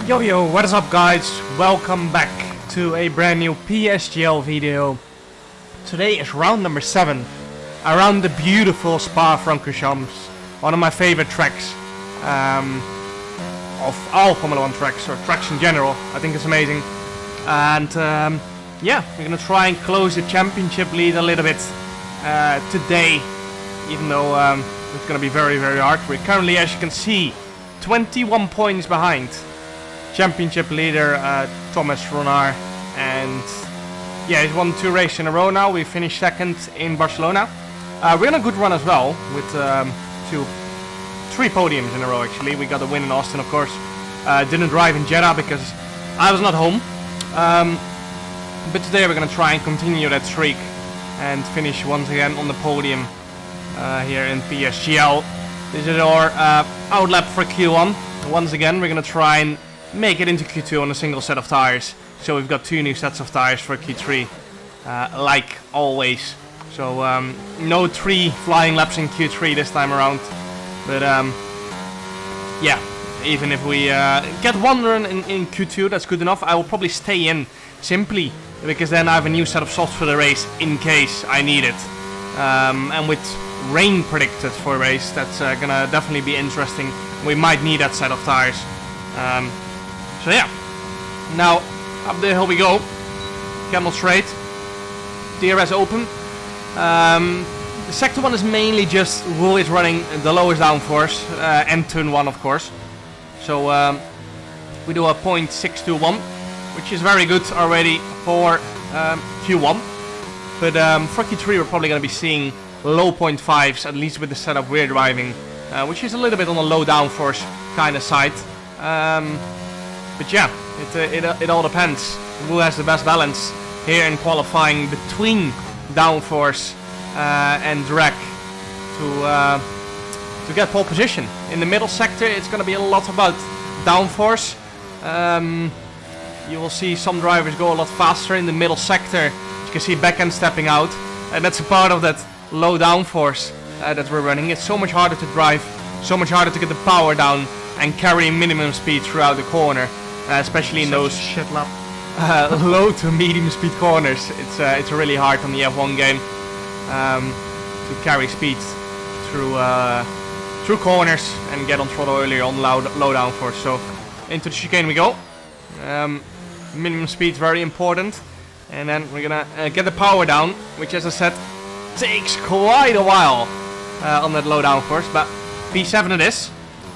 Yo, what is up guys? Welcome back to a brand new PSGL video. Today is round number 7 around the beautiful Spa-Francorchamps, one of my favorite tracks of all Formula 1 tracks, or tracks in general. I think it's amazing. And yeah, we're gonna try and close the championship lead a little bit today, even though it's gonna be very hard. We're currently, as you can see, 21 points behind championship leader Thomas Ronard, and yeah, he's won 2 races in a row now. We finished second in Barcelona. We're on a good run as well with 3 podiums in a row actually. We got a win in Austin, of course. Didn't drive in Jeddah because I was not home. But today we're gonna try and continue that streak and finish once again on the podium here in PSGL. This is our outlap for Q1. Once again, we're gonna try and make it into Q2 on a single set of tires. So we've got 2 new sets of tires for Q3, like always. So no 3 flying laps in Q3 this time around. But yeah, even if we get 1 run in Q2, that's good enough. I will probably stay in simply because then I have a new set of softs for the race in case I need it. And with rain predicted for a race, that's gonna definitely be interesting. We might need that set of tires. So yeah, now up the hill we go. Camel straight, DRS open. Sector 1 is mainly just who is running the lowest downforce, and turn 1 of course. So we do a 0.621, which is very good already for Q1. But for Q3 we're probably going to be seeing low 0.5s, at least with the setup we're driving, which is a little bit on the low downforce kind of side. But yeah, it all depends who has the best balance here in qualifying between downforce and drag to get pole position. In the middle sector it's going to be a lot about downforce. You will see some drivers go a lot faster in the middle sector. You can see backhand stepping out, and that's a part of that low downforce that we're running. It's so much harder to drive, so much harder to get the power down and carry minimum speed throughout the corner, especially in those shit lap low to medium speed corners. It's really hard on the F1 game to carry speed through corners and get on throttle earlier on low downforce. So into the chicane we go. Minimum speed very important, and then we're gonna get the power down, which, as I said, takes quite a while on that low downforce. But P7 it is,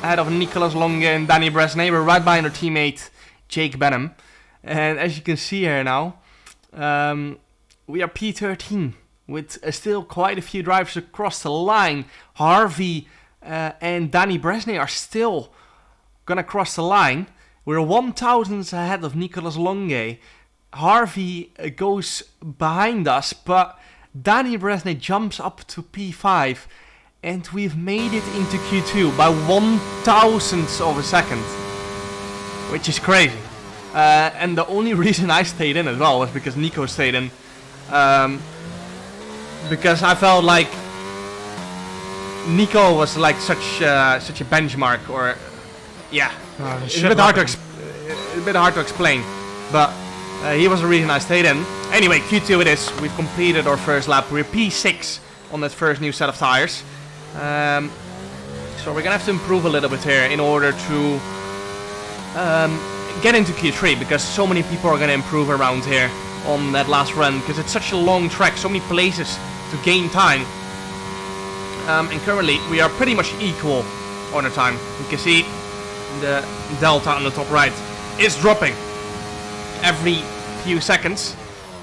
ahead of Nicolas Longe and Danny Bresnay. We're right behind our teammate Jake Benham, and as you can see here now, we are P13 with still quite a few drivers across the line. Harvey and Danny Bresnay are still gonna cross the line. We're 1 thousandths ahead of Nicolas Longe. Harvey goes behind us, but Danny Bresnay jumps up to P5, and we've made it into Q2 by 1 thousandths of a second, which is crazy. And the only reason I stayed in as well was because Nico stayed in, because I felt like Nico was like such a benchmark, or yeah, it's a bit hard to explain, but he was the reason I stayed in. Anyway, Q2 it is. We've completed our first lap. We're P6 on that first new set of tires. So we're gonna have to improve a little bit here in order to get into Q3, because so many people are gonna improve around here on that last run, because it's such a long track, so many places to gain time. And currently we are pretty much equal on our time. You can see the delta on the top right is dropping every few seconds,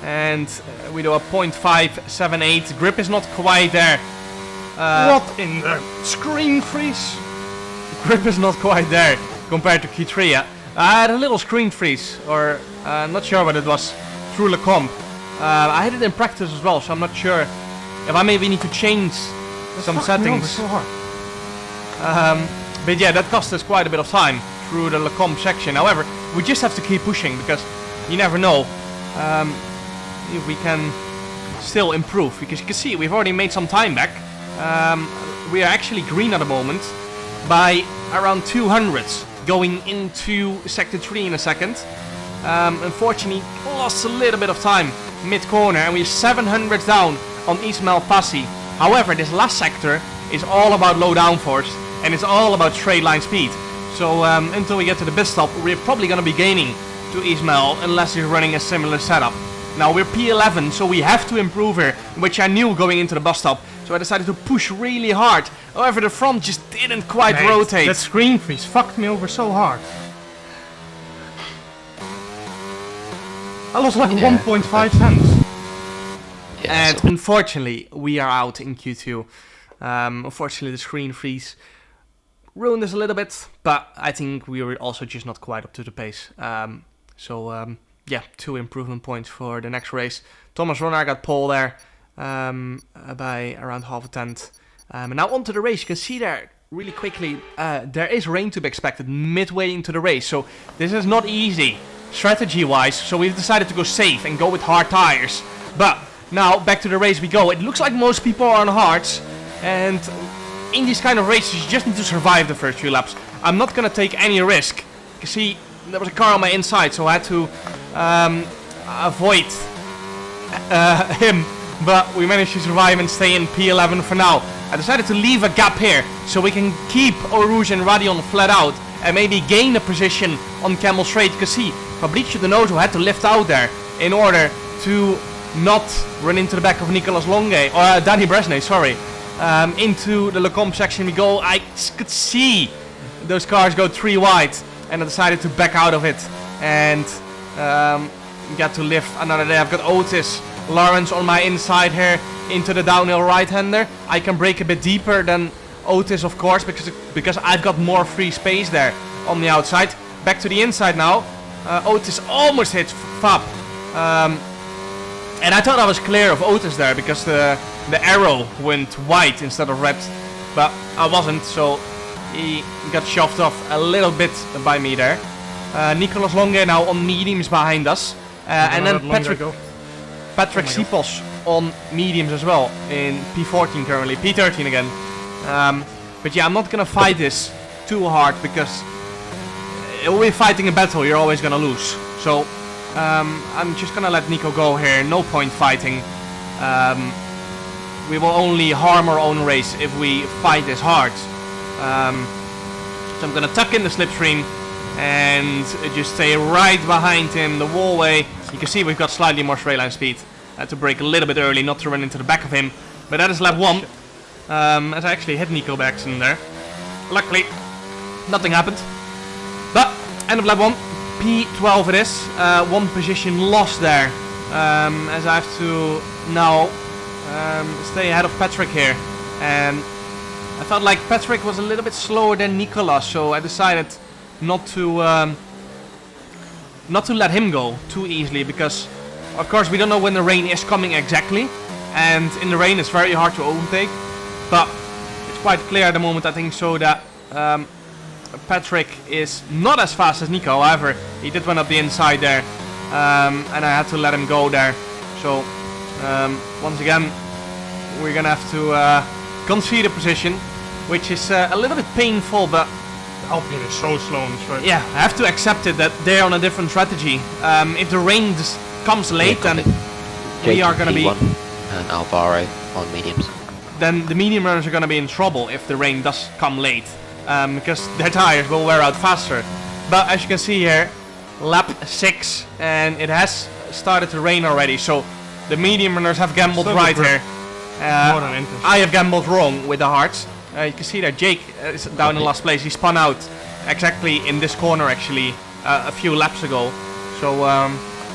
and we do a 0.578. Grip is not quite there. What in the screen freeze? Grip is not quite there compared to Q3 yet. I had a little screen freeze, or I'm not sure what it was, through Le Comp. I had it in practice as well, so I'm not sure if I maybe need to change some settings. So hard. But yeah, that cost us quite a bit of time through the Le Comp section. However, we just have to keep pushing, because you never know if we can still improve. Because you can see we've already made some time back. We are actually green at the moment by around 200 going into Sector 3 in a second. Unfortunately, lost a little bit of time mid-corner, and we're 700 down on East Malpassi. However, this last sector is all about low downforce, and it's all about straight line speed. So until we get to the bus stop, we're probably going to be gaining to East Mal, unless he's running a similar setup. Now we're P11, so we have to improve here, which I knew going into the bus stop. So I decided to push really hard. However, the front just didn't quite rotate. That screen freeze fucked me over so hard. I lost like 1.5 cents. Yeah, and unfortunately, we are out in Q2. Unfortunately, the screen freeze ruined us a little bit, but I think we were also just not quite up to the pace. Yeah, 2 improvement points for the next race. Thomas Ronnar got pole there by around half a tenth. And now onto the race. You can see there really quickly, there is rain to be expected midway into the race. So this is not easy strategy-wise. So we've decided to go safe and go with hard tires. But now back to the race we go. It looks like most people are on hards. And in these kind of races, you just need to survive the first few laps. I'm not going to take any risk. You can see there was a car on my inside, so I had to avoid him. But we managed to survive and stay in P11 for now. I decided to leave a gap here, so we can keep Rouge and Radeon flat out. And maybe gain a position on Camel Straight. You can see Fabricio Donoso had to lift out there in order to not run into the back of Nicolas Longue, or Danny Bresnay, sorry. Into the Lecombe section we go. I could see those cars go 3 wide, and I decided to back out of it and get to lift another day. I've got Otis Lawrence on my inside here into the downhill right-hander. I can brake a bit deeper than Otis, of course, because I've got more free space there on the outside. Back to the inside now. Otis almost hits Fab. And I thought I was clear of Otis there because the arrow went white instead of red, but I wasn't, so he got shoved off a little bit by me there. Nicolas Longue now on mediums behind us, and then Patrick Sipos on mediums as well in P14 currently, P13 again. But yeah, I'm not gonna fight this too hard because it will be fighting a battle, you're always gonna lose. So I'm just gonna let Nico go here, no point fighting. We will only harm our own race if we fight this hard. So I'm gonna tuck in the slipstream and just stay right behind him, the wallway. You can see we've got slightly more straight line speed. I had to brake a little bit early not to run into the back of him. But that is lap 1. As I actually hit Nico by accident there. Luckily, nothing happened. But, end of lap 1. P12 it is. 1 position lost there. As I have to now stay ahead of Patrick here. And I felt like Patrick was a little bit slower than Nicolas, so I decided not to let him go too easily, because of course we don't know when the rain is coming exactly, and in the rain it's very hard to overtake. But it's quite clear at the moment, I think, so that Patrick is not as fast as Nico. However, he did run up the inside there, and I had to let him go there. So once again, we're gonna have to concede a position, which is a little bit painful, but Alpine is so slow on the straight. yeah, I have to accept it that they're on a different strategy. If the rain comes late, then we are gonna be and Alvaro on mediums. Then the medium runners are gonna be in trouble if the rain does come late, because their tires will wear out faster. But as you can see here, lap 6, and it has started to rain already. So the medium runners have gambled right here. I have gambled wrong with the hards. You can see that Jake is down in last place. He spun out exactly in this corner actually a few laps ago. So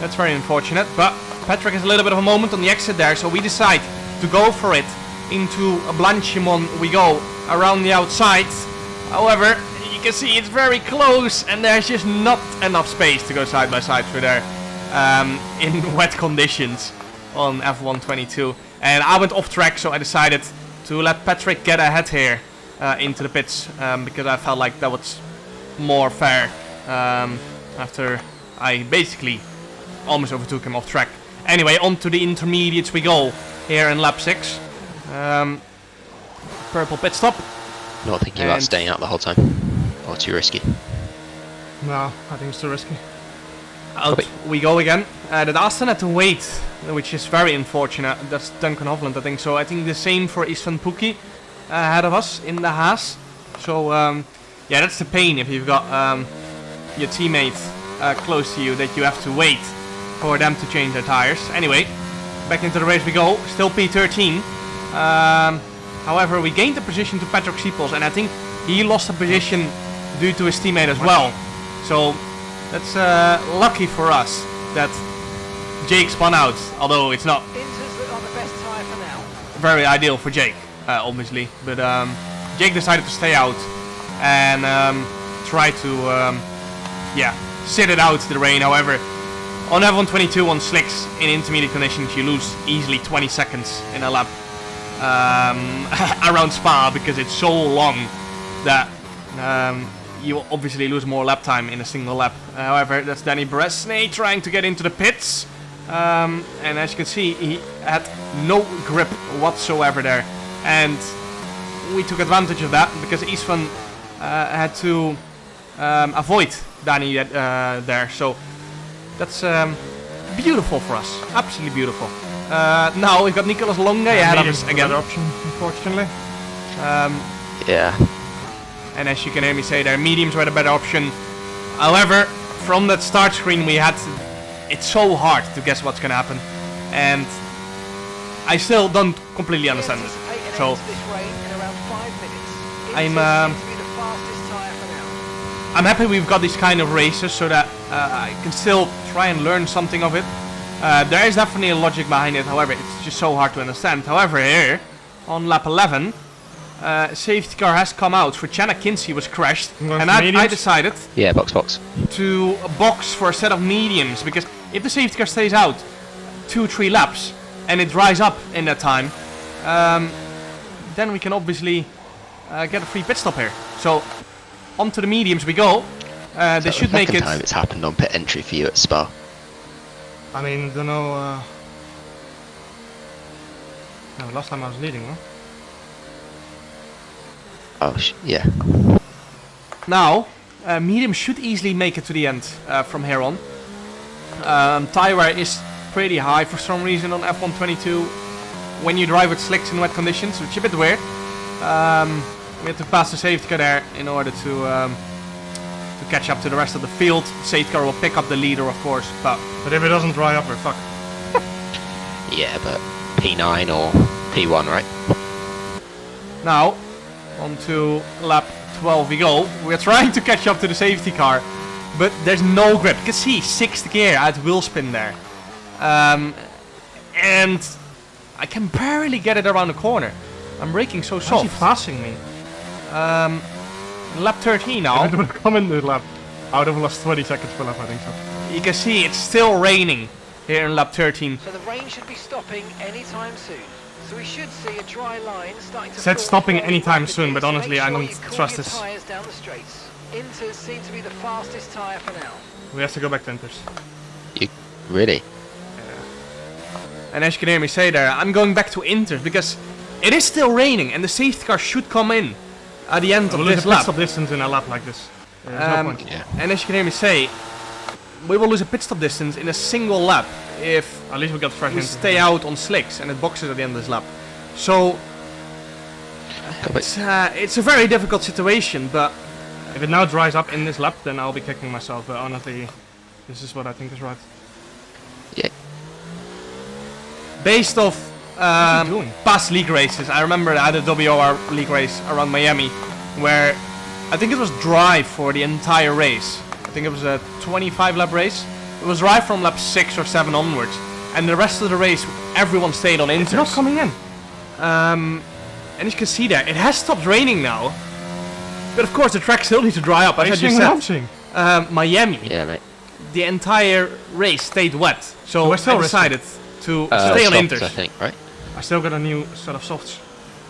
that's very unfortunate. But Patrick has a little bit of a moment on the exit there. So we decide to go for it. Into a Blanchimon we go around the outside. However, you can see it's very close and there's just not enough space to go side by side through there in wet conditions on F122. And I went off track, so I decided to let Patrick get ahead here into the pits, because I felt like that was more fair after I basically almost overtook him off track. Anyway, on to the intermediates we go here in lap 6. Purple pit stop. Not thinking about staying out the whole time, or too risky. No, I think it's too risky. Out we go again. The Aston had to wait, which is very unfortunate. That's Duncan Hovland, I think. So I think the same for Istvan Pukki ahead of us in the Haas. So yeah, that's the pain if you've got your teammates close to you, that you have to wait for them to change their tires. Anyway, back into the race we go. Still P13. However, we gained the position to Patrick Siepels, and I think he lost the position due to his teammate as well. So that's lucky for us that Jake spun out, although it's not very ideal for Jake, obviously. But Jake decided to stay out and try to yeah, sit it out the rain. However, on F122 on slicks in intermediate conditions, you lose easily 20 seconds in a lap around Spa, because it's so long that you obviously lose more lap time in a single lap. However, that's Danny Bresnay trying to get into the pits, and as you can see, he had no grip whatsoever there, and we took advantage of that because Istvan had to avoid Danny there. So that's beautiful for us, absolutely beautiful. Now we've got Nicolas Longa ahead of us again. Option, unfortunately. Yeah. And as you can hear me say there, mediums were the better option. However, from that start screen we had, it's so hard to guess what's gonna happen, and I still don't completely understand it. So I'm happy we've got these kind of races so that I can still try and learn something of it. There is definitely a logic behind it, however, it's just so hard to understand. However, here on lap 11, safety car has come out for Channa Kinsey, was crashed, and I decided box to box for a set of mediums, because if the safety car stays out 2-3 laps and it dries up in that time, then we can obviously get a free pit stop here. So onto the mediums we go. They should make it. Time it's happened on pit entry for you at Spa. I mean, don't know. No, last time I was leading, huh? Oh, yeah. Now, medium should easily make it to the end from here on. Tire wear is pretty high for some reason on F122 when you drive with slicks in wet conditions, which is a bit weird. We have to pass the safety car there in order to catch up to the rest of the field. The safety car will pick up the leader, of course, but if it doesn't dry up, we're fucked. Yeah, but P9 or P1, right? Now, on to lap 12 we go. We're trying to catch up to the safety car, but there's no grip. You can see 6th gear at wheel spin there. And I can barely get it around the corner. I'm braking so soft. How's he passing me? Lap 13 now. If it would come in the lap, I would have lost 20 seconds per lap, I think so. You can see it's still raining here in lap 13. So the rain should be stopping anytime soon. So we should see a dry line starting to. Said stopping anytime soon, but honestly, I don't trust this. Tires down the straights. Inters seem to be the fastest tire for now. We have to go back to Inters. You really? And as you can hear me say there, I'm going back to Inters because it is still raining and the safety car should come in at the end of this lap. Pit stop distance in a lap like this. No point. Yeah. And as you can hear me say, we will lose a pit stop distance in a single lap if At least we got fresh we Inters. stay out on slicks and it boxes at the end of this lap. So it's a very difficult situation, but If it now dries up in this lap, then I'll be kicking myself. But honestly, this is what I think is right. Yeah. based off doing? past league races, I remember I had a WR league race around Miami where I think it was dry for the entire race. I think it was a 25 lap race. It was dry from lap 6 or 7 onwards, and the rest of the race everyone stayed on It's not inters. coming in. And you can see there, it has stopped raining now, but of course the track still needs to dry up. As I just said, Miami, Yeah, mate. the entire race stayed wet, so we're still I decided to stay on Softs, inters. I think, right? I still got a new set of softs.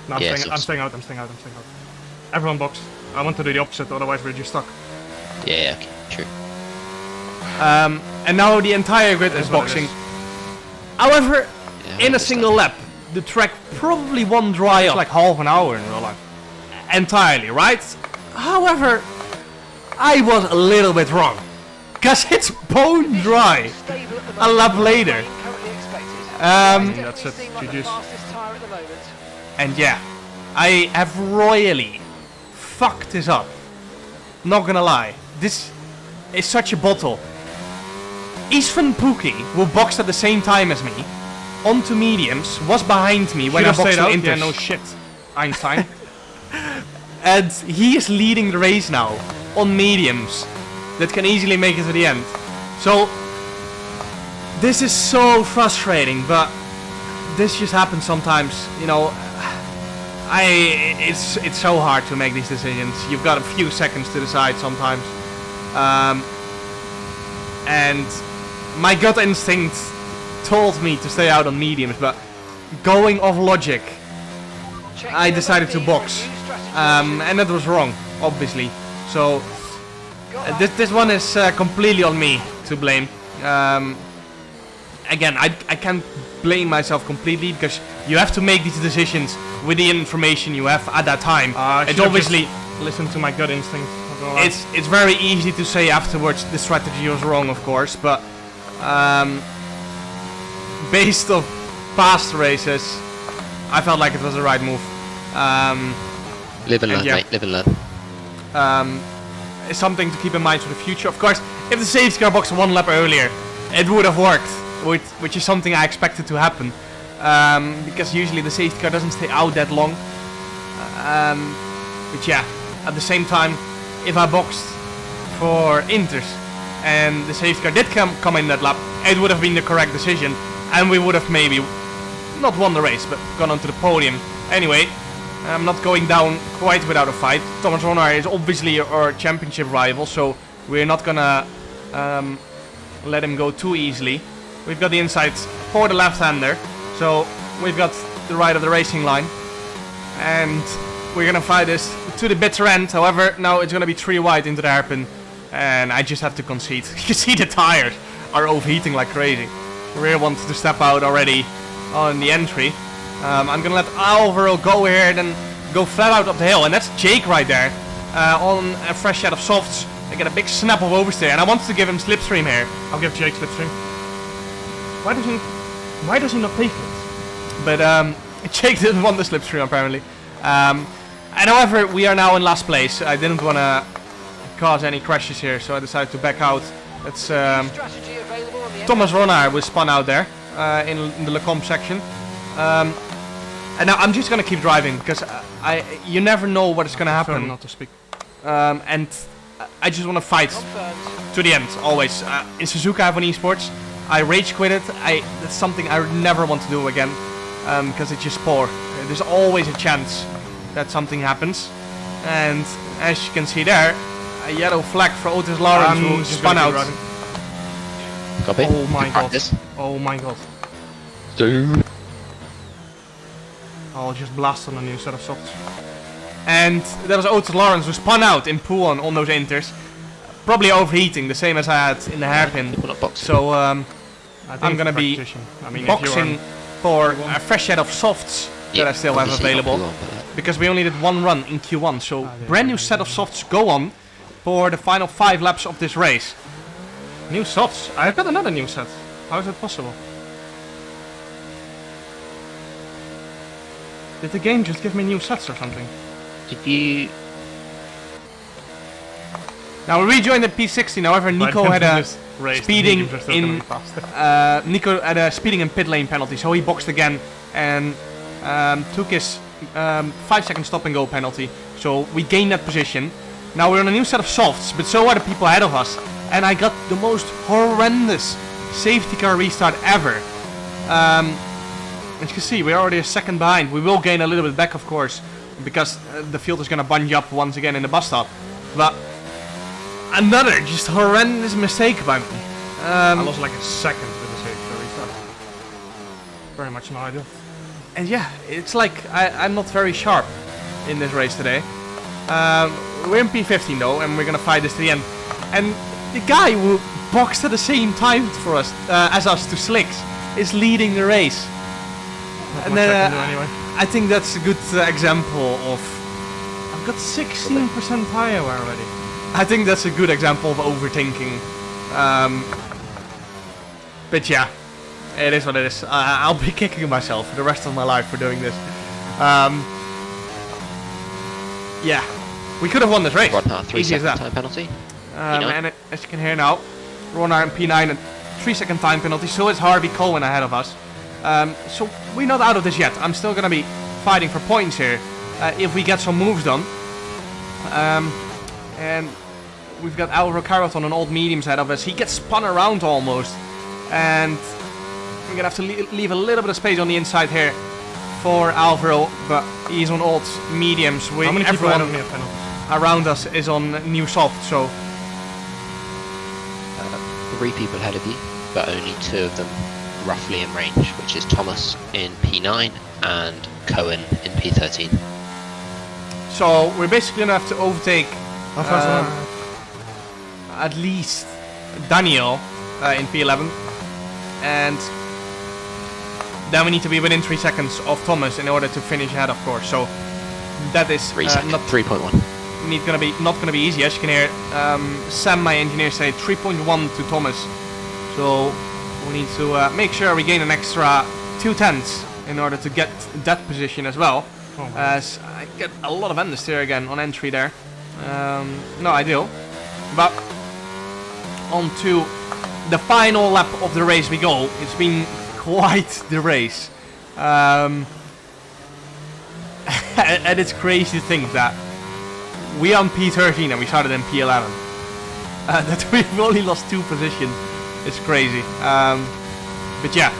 No, I'm, Yeah, staying, softs. I'm staying out. Everyone box. I want to do the opposite, otherwise we're just stuck. Yeah, okay, true. And now the entire grid is what it boxing. is. However, Yeah, I in a understand. single lap, the track probably won't dry up It's like half an hour in real life. entirely, right? However, I was a little bit wrong. Because it's bone dry Stable at the a moment. lap later. Currently expected. That's it, Seem like the GG's. fastest tyre at the moment. And yeah, I have royally fucked this up. Not gonna lie. This is such a bottle. Isvan Pukki, who boxed at the same time as me, onto mediums, was behind me when I Should have boxed stayed on out. inters. Yeah, no shit. Einstein. And he is leading the race now on mediums that can easily make it to the end. So this is so frustrating, but this just happens sometimes. You know, it's so hard to make these decisions. You've got a few seconds to decide sometimes, and my gut instinct told me to stay out on mediums, but going off logic, Check I the decided to MOD box, for a new strategy. and that was wrong, obviously. So Got that. this one is completely on me to blame. Again, I can't blame myself completely because you have to make these decisions with the information you have at that time. It's obviously listen to my gut instinct. not gonna lie. it's very easy to say afterwards the strategy was wrong, of course, but based on past races, I felt like it was the right move. Live and learn, yeah. mate. Live and learn. It's something to keep in mind for the future. Of course, if the safety car boxed one lap earlier, it would have worked, which is something I expected to happen. Because usually the safety car doesn't stay out that long. But yeah, at the same time, if I boxed for inters and the safety car did come in that lap, it would have been the correct decision, and we would have maybe not won the race, but gone onto the podium. Anyway, I'm not going down quite without a fight. Thomas Ronnaar is obviously our championship rival, so we're not gonna let him go too easily. We've got the insides for the left-hander, so we've got the right of the racing line, and we're gonna fight this to the bitter end. However, now it's gonna be 3 wide into the hairpin, and I just have to concede. You can see the tires are overheating like crazy. The rear wants to step out already on the entry. I'm gonna let Alvaro go here, then go flat out up the hill, and that's Jake right there on a fresh set of softs. I get a big snap of oversteer, and I wanted to give him slipstream here. I'll give Jake slipstream. Why does he not take it? But Jake didn't want the slipstream apparently. And however, we are now in last place. I didn't want to cause any crashes here, so I decided to back out. That's Strategy available on the Thomas Ronnaar was spun out there in the Lecombe section. And now I'm just gonna keep driving because you never know what is gonna Prefer happen. not to speak. And I just want to fight confirmed. to the end, always. In Suzuka, I have an esports. I rage quit it. That's something I would never want to do again because it's just poor. There's always a chance that something happens. And as you can see there, a yellow flag for Otis Lawrence who just spun gonna keep out. Copy. Oh my Good god. practice. Oh my god. Dude. I'll just blast on a new set of softs. And there was Otis Lawrence who spun out in Poon on those inters. Probably overheating, the same as I had in the hairpin. People not boxing. So I think I'm gonna be practitioner. I mean, boxing for a fresh set of softs that I still have obviously not available. too long, but, Because we only did one run in Q1, so brand new set of softs go on for the final 5 laps of this race. new softs. I've got another new set. How is that possible? Did the game just give me new sets or something? did you? Now we rejoined the P60. However, Nico had a speeding in Nico had a speeding in pit lane penalty, so he boxed again and took his 5-second stop and go penalty. So we gained that position. Now we're on a new set of softs, but so are the people ahead of us. And I got the most horrendous safety car restart ever. As you can see, we're already a second behind. We will gain a little bit back, of course, because the field is going to bunge up once again in the bus stop. But another just horrendous mistake by me. I lost like a second with the safety car restart. Very much not ideal. And yeah, it's like I'm not very sharp in this race today. We're in P15 though, and we're going to fight this to the end. And the guy who boxed at the same time for us as us to Slicks is leading the race. Not And much I then can do anyway. I think that's a good example of. I've got 16% tire wear already. I think that's a good example of overthinking. But yeah, it is what it is. I'll be kicking myself for the rest of my life for doing this. Yeah, we could have won this race. 3 Easy as second that. time penalty. And as you can hear now, Ronnar and P9 and 3 second time penalty. So is Harvey Cohen ahead of us. So we're not out of this yet. I'm still gonna be fighting for points here if we get some moves done. And we've got Alvaro Carrot on an old mediums ahead of us. He gets spun around almost, and we're gonna have to leave a little bit of space on the inside here for Alvaro, but he's on old mediums. How many people ahead Everyone of me have penalties? around us is on new soft, so 3 people ahead of you, but only 2 of them roughly in range, which is Thomas in P9 and Cohen in P13. so we're basically gonna have to overtake at least Daniel in P11, and then we need to be within 3 seconds of Thomas in order to finish ahead, of course. So that is 3 seconds. not 3.1. not gonna be easy. As you can hear, Sam, my engineer, say 3.1 to Thomas. So we need to make sure we gain an extra 2 tenths in order to get that position as well. As I get a lot of understeer again on entry there. Not ideal. But on to the final lap of the race we go. It's been quite the race. And it's crazy to think that we are on P13 and we started in P11. That we've only lost 2 positions. It's crazy. But yeah,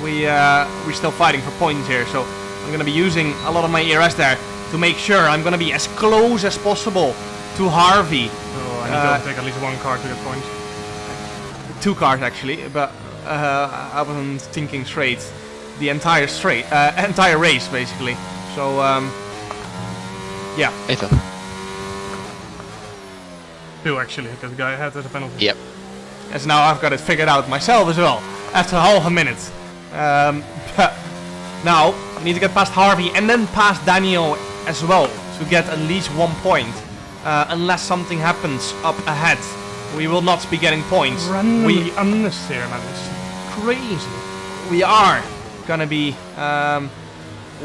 we're still fighting for points here. So I'm going to be using a lot of my ERS there to make sure I'm going to be as close as possible to Harvey. Oh, I need to take at least 1 car to get points. 2 cars actually, but I wasn't thinking straight. The entire race basically. So yeah. Ethan. 2 actually, because the guy ahead has a penalty. Yep. As now I've got it figured out myself as well after half a minute. But now we need to get past Harvey and then past Daniel as well to get at least 1 point. Unless something happens up ahead, we will not be getting points. Randomly understeer, man. It's crazy. We are gonna be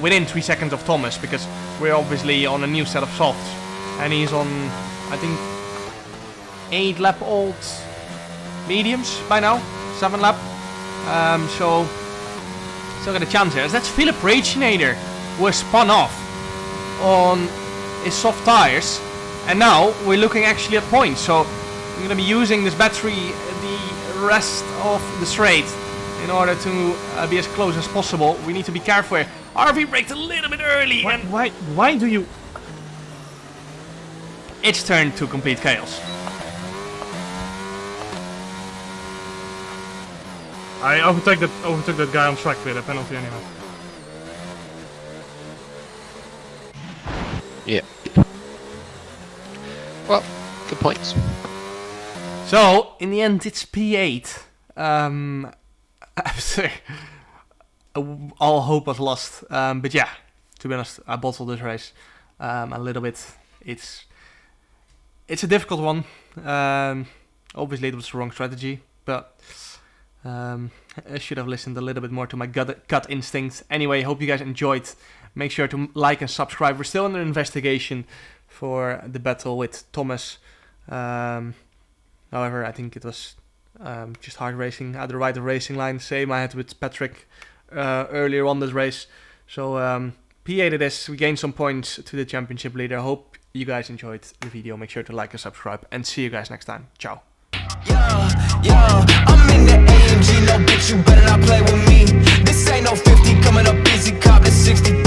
within 3 seconds of Thomas because we're obviously on a new set of softs, and he's on, I think, 8 lap old mediums by now, 7 lap. So still got a chance here. As that's Philip Raginator was spun off on his soft tires, and now we're looking actually at points. So I'm gonna be using this battery the rest of the straight in order to be as close as possible. We need to be careful here. RV braked a little bit early. Why do you... It's turned to complete chaos. I overtook that guy on track with a penalty anyway. Yeah. Well, good points. So in the end, it's P8. After all hope was lost. But yeah, to be honest, I bottled this race a little bit. It's a difficult one. Obviously, it was the wrong strategy, but I should have listened a little bit more to my gut instinct. Anyway, hope you guys enjoyed. Make sure to like and subscribe. We're still under investigation for the battle with Thomas. However, I think it was just hard racing. I had to ride the racing line. Same I had with Patrick earlier on this race. So P8 it is. We gained some points to the championship leader. Hope you guys enjoyed the video. Make sure to like and subscribe. And see you guys next time. Ciao. I'm in the AMG, no bitch, you better not play with me. This ain't no 50 coming up easy, cop this 60.